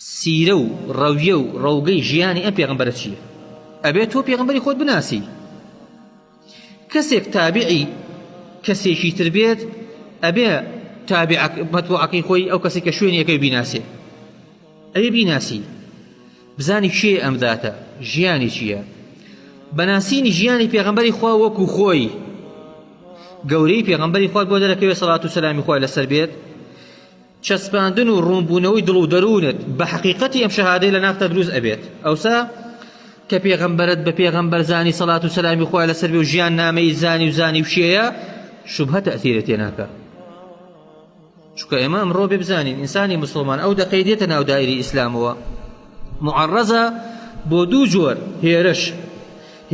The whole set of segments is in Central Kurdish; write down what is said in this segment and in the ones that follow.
سیرە و ڕەویە و ڕەوگەی ژیانی ئەم پێغەمبەرە چییە؟ ئەبێت تۆ پێغەمبەری خۆت بناسی. کەسێک تابعی کەسێکی تر بێت ئەبێ مەتبوعەکەی خۆی ئەو کەسێک کە شوێنی یەکەوێ بیناسێ، ئەبێ بیناسی، بزانی چییە ئەم ذاتە، ژیانی چییە. بەناسینی ژیانی پێغەمبەری خوا وەکو خۆی گەورەی پێغەمبەری خوا بۆ دەرەکەوێت سەڵات و سەلامی خوای لەسەر بێت. چەسپاندن و ڕوونبوونەوەی دڵ و دەروونت بە حەقیقەتی ئەم شەهادەی لە نافتە دروست ئەبێت. ئەوسا کە پێغەمبەرت بە پێغەمبەر زانی سەڵات و سەلامی خوای لەسەر بێ و ژیان نامەی زانی و زانی وشەیە شوبهە تەئثیرە تێ ناکات. چونکە ئێمە ئەمڕۆ بێ بزانین ئینسانی مسلمان ئەو دەقەی دێتە ناو دایری ئیسلامەوە معەڕەزە بۆ دوو جۆر هێرش.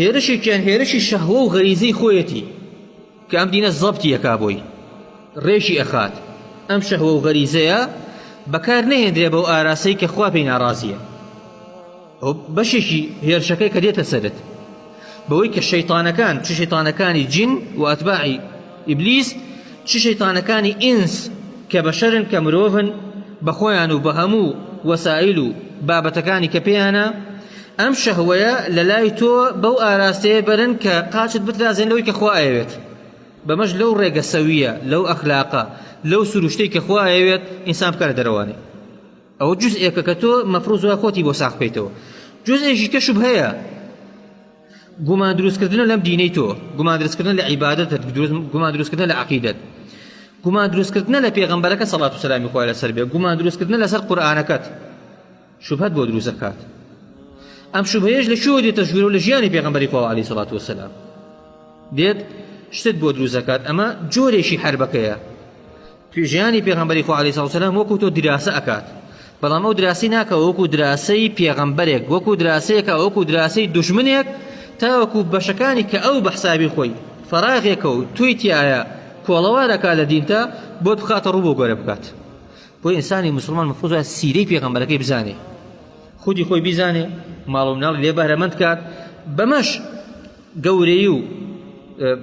هێرشێکیان هێرشی شەهوە و غەریزەی خۆیەتی کە ئەم دینە زەبتی یەکا بۆی ڕێژی ئەخات. ئەم شەهوە و غەریزەیە بەکار نەهێنرێ بەو ئاراسەی کە خوا پێی ناڕازیە. ئەو بەشێکی هێرشەکەی کە دێتە سەرت بەوەی کە شەیطانەکان چ شەیطانەکانی جین و ئەتباعی ئیبلیس چ شەیطانەکانی ئینس کە بەشەرن کە مرۆڤن بە خۆیان و بە هەموو وەسائل و بابەتەکانی کە پێیانە ئەم شەهوەیە لە لای تۆ بەو ئاراستەیە بەرن کە قاچت بترازێن لەوەی کە خوا ئەوێت بەمەش لەو ڕێگە سەویە لەو ئەخلاقە لەو سروشتەی کە خوا ئەوێت ئینسان بکارە دەرەوانێ. ئەوە جوزئێکە کە تۆ مەفروض وای خۆتی بۆ ساخ بکەیتەوە. جوزئێکی کە شوبهەیە گومان دروستکردنە لەم دینەی تۆ، گومان دروستکردن لە عیبادەتت، گومان دروستکردن لە عەقیدەت، گومان دروستکردنە لە پێغەمبەرەکە سەڵات و سەلامی خوای لەسەر بێ، گومان دروستکردنە لەسەر قورئانەکەت شوبهەت بۆ دروست دەکات. ئەم شوبهەیەش لە شوێ دێتە ژوورە و لە ژیانی پێغەمبەری خوا عەلەیهی سەڵات وەسەلام دێت شتت بۆ دروست دەکات. ئەمە جۆرێکی حربەکەیە. ژیانی پێغەمبەری خوا عەلەیهی سەڵات وسەلام وەکو تۆ دراسە ئەکات، بەڵام ئەو دراسی ناکە وەکو دراسەی پێغەمبەرێک، وەکو دراسەیەکە وەکو دراسەی دوژمنێک تا وەکو بەشەکانی کە ئەو بە حسابی خۆی فەراغێکە و توی تایە کۆڵەوە دەکات لە دینتە بۆ بخاتە ڕوو بۆ گۆرە بکات. بۆی ئینسانی مسلمان مەفروض وایە سیرەی پێغەمبەرەکەی بزانێ، خودی خۆی بیزانێ، ماڵ و مناڵی لێ بەهرەمەند کات، بەمەش گەورەی و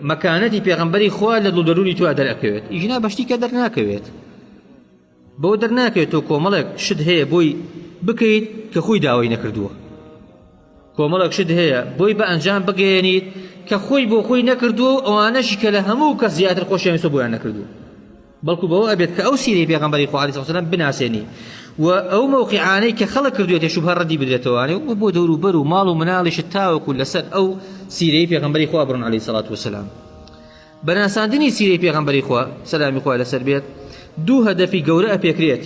مەکانەتی پێغەمبەری خوا لە دڵدەروونی توا دەرەکەوێت. ئیژنا بەشتی کە دەرناکەوێت، بۆ دەرناکەوێت تۆ کۆمەڵێک شت هەیە بۆی بکەیت کە خۆی داوای نەکردووە، کۆمەڵێک شت هەیە بۆی بە ئەنجام بگەێنیت کە خۆی بۆ خۆی نەکردووە، ئەوانەشی کە لە هەموو کەس زیاتر خۆشیان ویستە بۆیان نەکردووە، بەڵکو بەوە ئەبێت کە ئەو سیرەی پێغەمبەری خوا عەلەیهی سەڵات بناسێنی و ئەو موقعانەی کە خەڵک کردوێتە شوبهە ڕەدی بدرێتەوانێ و بۆ دەور و بەر و ماڵ و مناڵیشت تاوەکو لەسەر ئەو سیرەی پێغەمبەری خوا بڕۆن عەلەیهی سەڵات وسەلام. بەناساندنی سیرەی پێغەمبەری خوا سەلامی خوا لەسەر بێت دوو هەدەفی گەورە ئەپێکرێت.